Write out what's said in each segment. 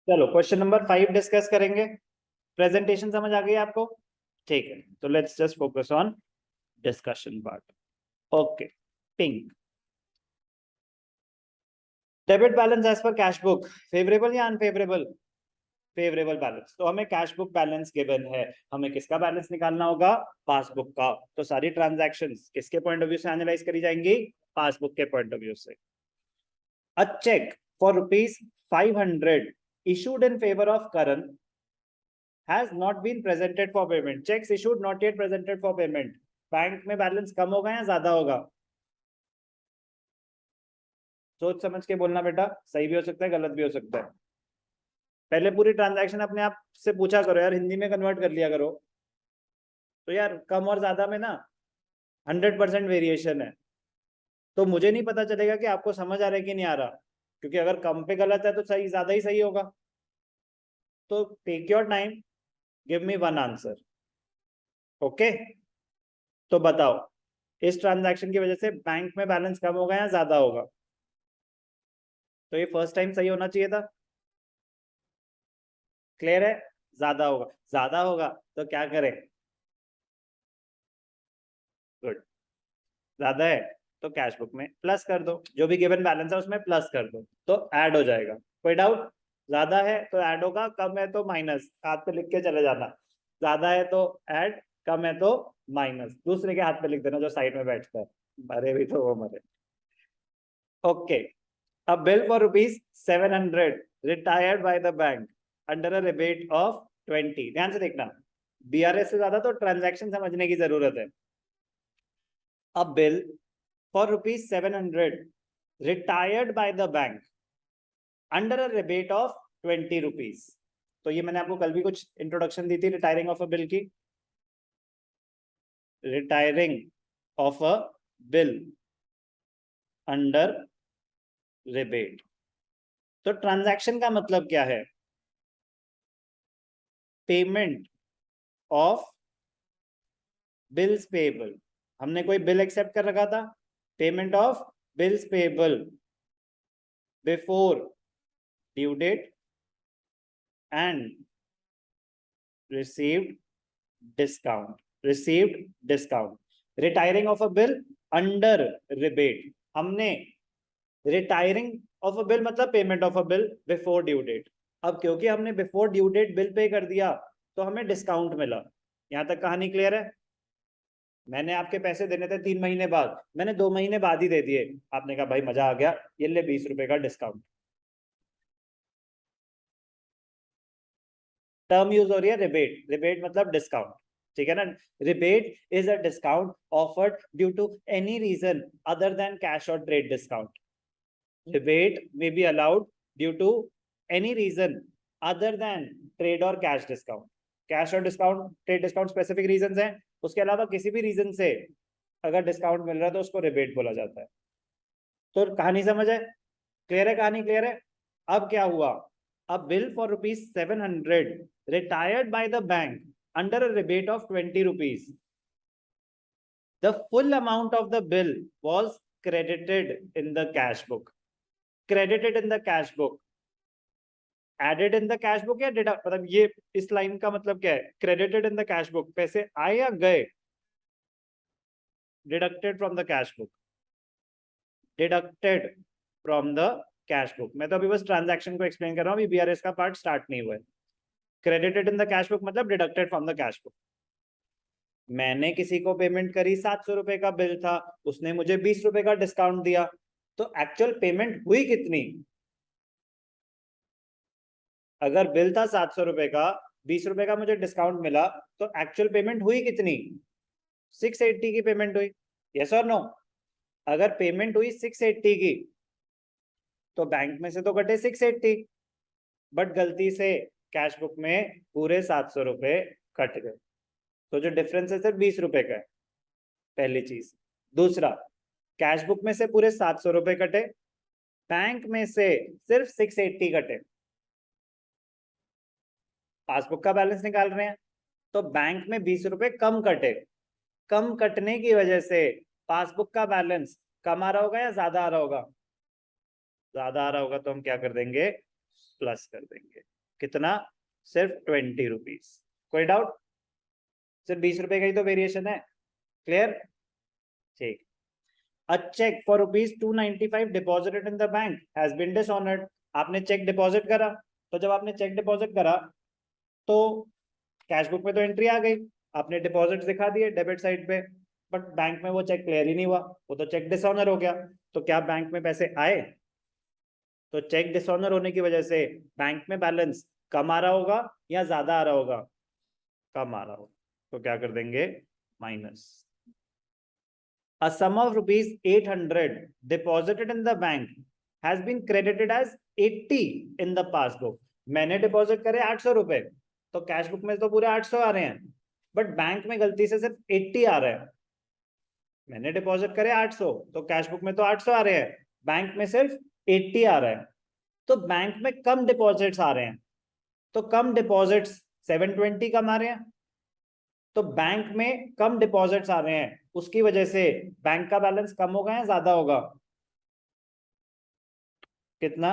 चलो question number 5 discuss करेंगे। Presentation समझ आ गई आपको? ठीक है, तो let's just focus on discussion part. Okay, pink. Debit balance as per cash book, favourable या अनफेवरेबल? Favourable balance. तो हमें कैश बुक बैलेंस गिवन है, हमें किसका बैलेंस निकालना होगा? पासबुक का। तो सारी ट्रांजैक्शंस किसके पॉइंट ऑफ व्यू से एनालाइज करी जाएंगी? पासबुक के पॉइंट ऑफ व्यू से। A check for rupees 500 issued in favor of Karan has not been presented for payment. Checks issued not yet presented for payment. Bank में balance कम होगा या ज्यादा होगा? सोच समझ के बोलना बेटा, सही भी हो सकता है गलत भी हो सकता है। पहले पूरी ट्रांजैक्शन अपने आप से पूछा करो यार, हिंदी में कन्वर्ट कर लिया करो। तो यार कम और ज्यादा में ना 100% वेरिएशन है, तो मुझे नहीं पता चलेगा कि आपको समझ आ रहा है कि नहीं आ रहा, क्योंकि अगर कम पे गलत है तो सही ज्यादा ही सही होगा। तो take your time, give me one answer. Okay, तो बताओ इस ट्रांजैक्शन की वजह से बैंक में बैलेंस कम होगा या ज्यादा होगा? तो ये फर्स्ट टाइम सही होना चाहिए था। क्लियर है? ज्यादा होगा। ज्यादा होगा तो क्या करें? गुड। ज्यादा है तो कैश बुक में प्लस कर दो, जो भी गिवन बैलेंस है उसमें प्लस कर दो, तो ऐड हो जाएगा। कोई डाउट? ज्यादा है तो ऐड होगा, कम है तो माइनस। हाथ पे लिख के चले जाना, ज्यादा है तो ऐड, कम है तो माइनस। दूसरे के हाथ पे लिख देना जो साइड में बैठता है, मरे भी तो वो मरे। Okay, a bill for rupees 700 retired by the bank under a rebate of 20। ध्यान से देखना, बीआरएस से ज्यादा तो ट्रांजैक्शन समझने की जरूरत है। a bill for rupees 700 retired by the bank under a rebate of 20 rupees। तो ये मैंने आपको कल भी कुछ इंट्रोडक्शन दी थी रिटायरिंग ऑफ अ बिल की। Retiring of a bill under rebate. तो ट्रांजैक्शन का मतलब क्या है? Payment of bills payable. हमने कोई बिल एक्सेप्ट कर रखा था, payment of bills payable before due date and received discount. Received discount, retiring of a bill under rebate. हमने रिटायरिंग ऑफ अ बिल मतलब payment of a bill before due date. अब क्योंकि हमने before due date bill pay कर दिया तो हमें discount मिला। यहां तक कहानी क्लियर है? मैंने आपके पैसे देने थे 3 महीने बाद, मैंने 2 महीने बाद ही दे दिए। आपने कहा भाई मजा आ गया, ये ले 20 रुपए का डिस्काउंट। टर्म यूज हो रही है रिबेट। रिबेट मतलब डिस्काउंट, ठीक है ना? Rebate is a discount offered due to any reason other than cash or trade discount. Rebate may be allowed due to any reason other than trade or cash discount. Cash और discount, trade discount specific reason है, उसके अलावा किसी भी reason से अगर discount मिल रहा है तो उसको रिबेट बोला जाता है। तो कहानी समझ है? क्लियर है? कहानी क्लियर है? अब क्या हुआ? अब bill for rupees 700 retired by the bank under a rebate of 20 rupees. The full amount of the bill was credited in the cash book. Credited in the cash book, added in the cash book या deduct, मतलब ये इस line का मतलब क्या है? Credited in the cash book, पैसे आए या गए? Deducted from the cash book. Deducted from the cash book. मैं तो अभी बस ट्रांजैक्शन को एक्सप्लेन कर रहा हूँ, अभी बीआरएस का पार्ट स्टार्ट नहीं हुआ है। Credited in the cash book मतलब deducted from the cash book. मैंने किसी को पेमेंट करी, 700 रुपए का बिल था, उसने मुझे 20 रुपए का डिस्काउंट दिया, तो एक्चुअल पेमेंट हुई कितनी? अगर बिल था 700 रुपए का, 20 रुपए का मुझे डिस्काउंट मिला, तो एक्चुअल पेमेंट हुई कितनी? 680 की पेमेंट हुई। यस और नो? अगर पेमेंट हुई 680 की, तो बैंक में से तो कटे 680, बट गलती से कैश बुक में पूरे 700 रुपए कट गए, तो जो डिफरेंस है सिर्फ 20 रुपए का है। पहली चीज। दूसरा, कैश बुक में से पूरे 700 रुपए कटे, बैंक में से सिर्फ 680 कटे। पासबुक का बैलेंस निकाल रहे हैं तो बैंक में 20 रुपए कम कटे। कम कटने की वजह से पासबुक का बैलेंस कम आ रहा होगा या ज्यादा आ रहा होगा? ज्यादा आ रहा होगा, तो हम क्या कर देंगे? प्लस कर देंगे। कितना? सिर्फ 20 रुपीज। कोई डाउट? सिर्फ 20 रुपए का ही तो वेरिएशन है। क्लियर? ठीक। A check for ₹295 deposited in the bank has been dishonored. आपने चेक डिपॉजिट करा, तो जब आपने चेक डिपॉजिट करा तो कैश बुक में तो एंट्री आ गई, आपने डिपॉजिट दिखा दिए डेबिट साइड पे, बट बैंक में वो चेक क्लियर ही नहीं हुआ, वो तो चेक डिसऑनर हो गया। तो क्या बैंक में पैसे आए? तो चेक डिसऑनर होने की वजह से बैंक में बैलेंस कम आ रहा होगा या ज्यादा आ रहा होगा? कम आ रहा होगा। तो क्या कर देंगे? Minus. A sum of ₹800 deposited in the bank has been credited as 80 in the passbook. मैंने डिपॉजिट करे 800 रुपए, तो कैश बुक में तो पूरे 800 आ रहे हैं, बट बैंक में गलती से सिर्फ 80 आ रहे हैं। मैंने डिपॉजिट करे 800, तो कैश बुक में तो 800 आ रहे हैं, बैंक में सिर्फ 80 आ रहा है। तो बैंक में कम डिपॉजिट्स आ रहे हैं, तो कम डिपॉजिट्स 720 कम आ रहे हैं। तो बैंक में कम डिपॉजिट्स आ रहे हैं, उसकी वजह से बैंक का बैलेंस कम होगा या ज्यादा होगा? कितना?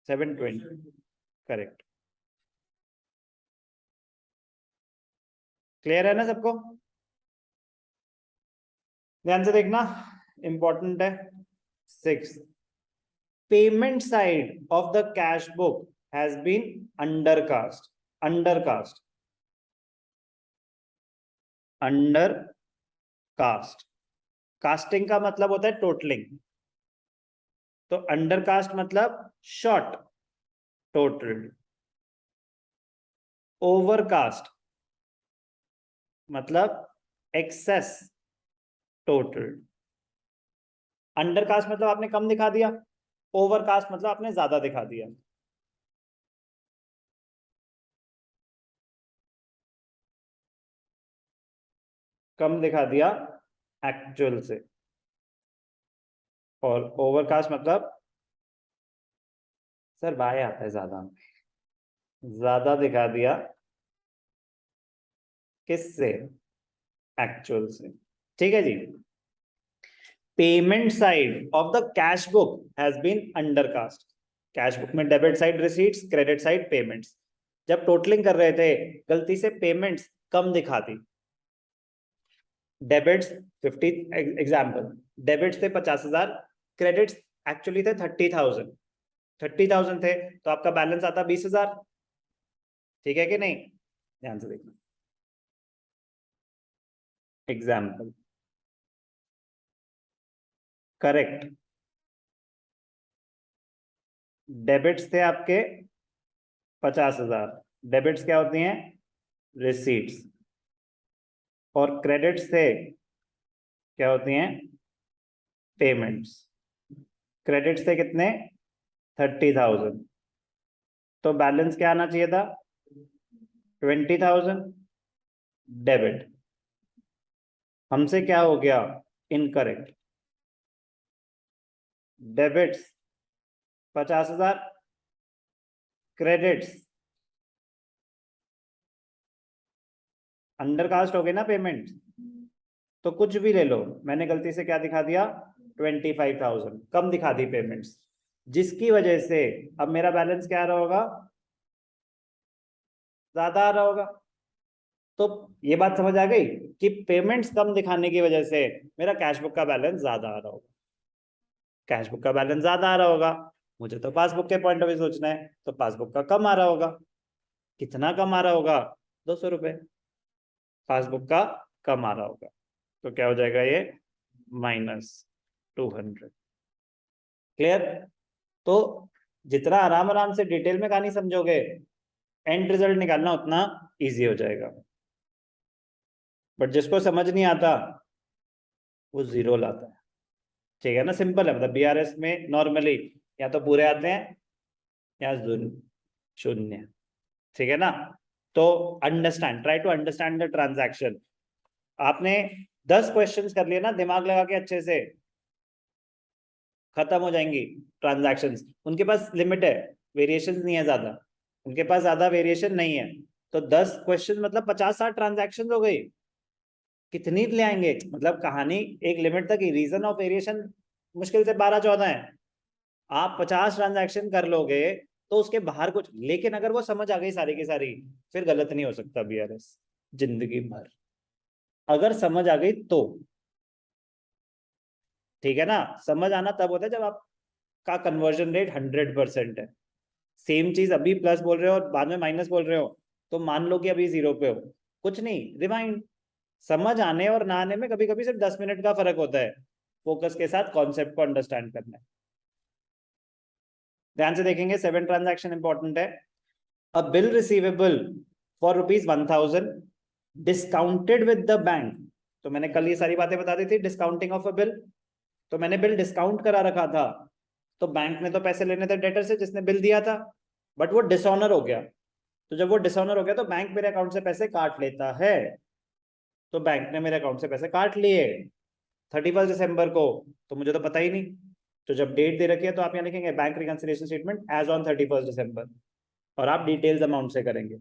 720। करेक्ट। क्लियर है ना सबको? ध्यान से देखना, इंपॉर्टेंट है। 6, payment side of the cash book has been undercast. Undercast, undercast. Casting का मतलब होता है टोटलिंग, तो अंडरकास्ट मतलब शॉर्ट टोटल। ओवरकास्ट मतलब एक्सेस टोटल। अंडरकास्ट मतलब आपने कम दिखा दिया, ओवरकास्ट मतलब आपने ज्यादा दिखा दिया। कम दिखा दिया एक्चुअल से, और ओवरकास्ट मतलब सर बाय आता है ज्यादा, ज्यादा दिखा दिया किससे? एक्चुअल से। ठीक है जी। Payment side of the cash book has been undercast. Cash book में debit side receipts, credit side payments. जब टोटलिंग कर रहे थे गलती से पेमेंट्स कम दिखा दी। डेबिट्स 50, एग्जाम्पल, डेबिट्स थे 50,000, क्रेडिट्स एक्चुअली थे 30,000। 30,000 थे तो आपका बैलेंस आता 20,000। ठीक है कि नहीं? ध्यान से देखना। Example, correct. डेबिट्स थे आपके 50,000। डेबिट्स क्या होती हैं? रिसीट्स। और क्रेडिट्स थे क्या होती हैं? पेमेंट्स। क्रेडिट्स थे कितने? 30,000। तो बैलेंस क्या आना चाहिए था? 20,000। डेबिट। हमसे क्या हो गया? इनकरेक्ट। डेबिट्स 50,000, क्रेडिट्स अंडरकास्ट हो गए ना पेमेंट, तो कुछ भी ले लो, मैंने गलती से क्या दिखा दिया? 25,000 कम दिखा दी पेमेंट्स, जिसकी वजह से अब मेरा बैलेंस क्या आ रहा होगा? ज्यादा आ रहा होगा। तो ये बात समझ आ गई कि पेमेंट्स कम दिखाने की वजह से मेरा कैश बुक का बैलेंस ज्यादा आ रहा होगा। कैश बुक का बैलेंस ज्यादा आ रहा होगा, मुझे तो पासबुक के पॉइंट ऑफ व्यू सोचना है, तो पासबुक का कम आ रहा होगा। कितना कम आ रहा होगा? 200 रुपए पासबुक का कम आ रहा होगा। तो क्या हो जाएगा ये? -200। क्लियर? तो जितना आराम आराम से डिटेल में कहानी समझोगे, एंड रिजल्ट निकालना उतना इजी हो जाएगा। बट जिसको समझ नहीं आता वो जीरो लाता है। ठीक है ना? सिंपल है, मतलब बीआरएस में नॉर्मली या तो पूरे आते हैं या शून्य। ठीक है ना? तो understand, try to understand the transaction. आपने 10 क्वेश्चंस कर लिए ना दिमाग लगा के अच्छे से, खत्म हो जाएंगी ट्रांजैक्शंस। उनके पास लिमिट है, वेरिएशन नहीं है ज्यादा, उनके पास ज्यादा वेरिएशन नहीं है। तो 10 क्वेश्चन मतलब 50-60 ट्रांजैक्शन हो गई। कितनी ले आएंगे? मतलब कहानी एक लिमिट तक ही, रीजन ऑफ वेरिएशन मुश्किल से 12-14 है। आप 50 ट्रांजैक्शन कर लोगे तो उसके बाहर कुछ, लेकिन अगर वो समझ आ गई सारी की सारी, फिर गलत नहीं हो सकता बीआरएस जिंदगी भर, अगर समझ आ गई तो। ठीक है ना, समझ आना तब होता है जब आपका कन्वर्जन रेट 100% है। सेम चीज अभी प्लस बोल रहे हो और बाद में माइनस बोल रहे हो, तो मान लो कि अभी 0 पे हो, कुछ नहीं, रिमाइंड। समझ आने और ना आने में कभी कभी सिर्फ 10 मिनट का फर्क होता है, फोकस के साथ कॉन्सेप्ट को अंडरस्टैंड करना है। ध्यान से देखेंगे, 7 ट्रांजैक्शन इंपॉर्टेंट है। अ bill receivable for ₹1000 discounted with the bank. तो मैंने कल ये सारी बातें बता दी थी, डिस्काउंटिंग ऑफ अ बिल। तो मैंने बिल डिस्काउंट करा रखा था, तो बैंक ने तो पैसे लेने थे डेटर से जिसने बिल दिया था, बट वो डिसऑनर हो गया। तो जब वो डिसऑनर हो गया तो बैंक मेरे अकाउंट से पैसे काट लेता है। तो बैंक ने मेरे अकाउंट से पैसे काट लिए 31 दिसंबर को, तो मुझे तो पता ही नहीं। तो जब डेट दे रखी है तो आप यहाँ लिखेंगे bank reconciliation statement as on 31 दिसंबर, और आप डिटेल्स अमाउंट से करेंगे।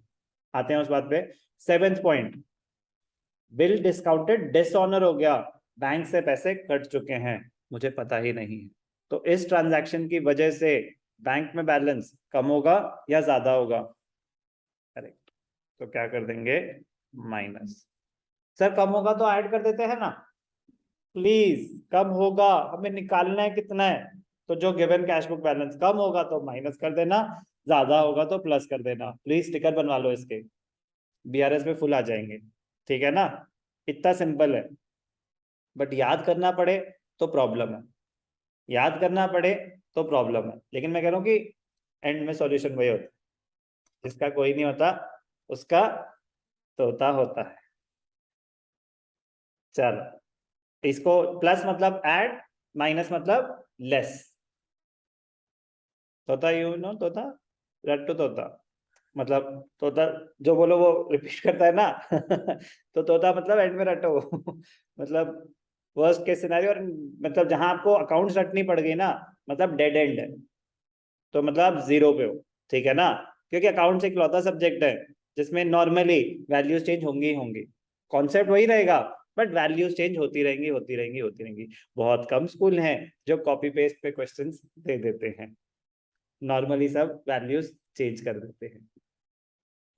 आते हैं उस बात पे। 7th point, bill discounted dishonour हो गया, बैंक से पैसे कट चुके हैं, मुझे पता ही नहीं है। तो इस ट्रांजैक्शन की वजह से बैंक में बैलेंस कम होगा या ज्यादा होगा? करेक्ट। तो क्या कर देंगे, माइनस। सर कम होगा तो ऐड कर देते हैं ना, प्लीज। कम होगा, हमें निकालना है कितना है, तो जो गिवन कैश बुक बैलेंस कम होगा तो माइनस कर देना, ज्यादा होगा तो प्लस कर देना। प्लीज स्टिकर बनवा लो इसके, बीआरएस में फुल आ जाएंगे। ठीक है ना, इतना सिंपल है। बट याद करना पड़े तो प्रॉब्लम है, याद करना पड़े तो प्रॉब्लम है। लेकिन मैं कह रहा हूँ कि एंड में सॉल्यूशन वही होता है, जिसका कोई नहीं होता उसका तोता होता है। चलो, इसको प्लस मतलब ऐड, माइनस मतलब लेस। तोता, यू नो तोता, रट्टू तोता, मतलब तोता जो बोलो वो रिपीट करता है ना तो तोता मतलब एंड में रटो मतलब वर्स्ट केस सिनेरियो, और मतलब जहां आपको अकाउंट्स रटनी पड़ गई ना, मतलब डेड एंड है, तो मतलब आप 0 पे हो। ठीक है ना, क्योंकि अकाउंट्स एक लौता सब्जेक्ट है जिसमें नॉर्मली वैल्यूज चेंज होंगी ही होंगी, कॉन्सेप्ट वही रहेगा, बट वैल्यूज चेंज होती रहेंगी होती रहेंगी होती रहेंगी। बहुत कम स्कूल हैं जो कॉपी पेस्ट पे क्वेश्चंस दे देते हैं, नॉर्मली सब वैल्यूज चेंज कर देते हैं।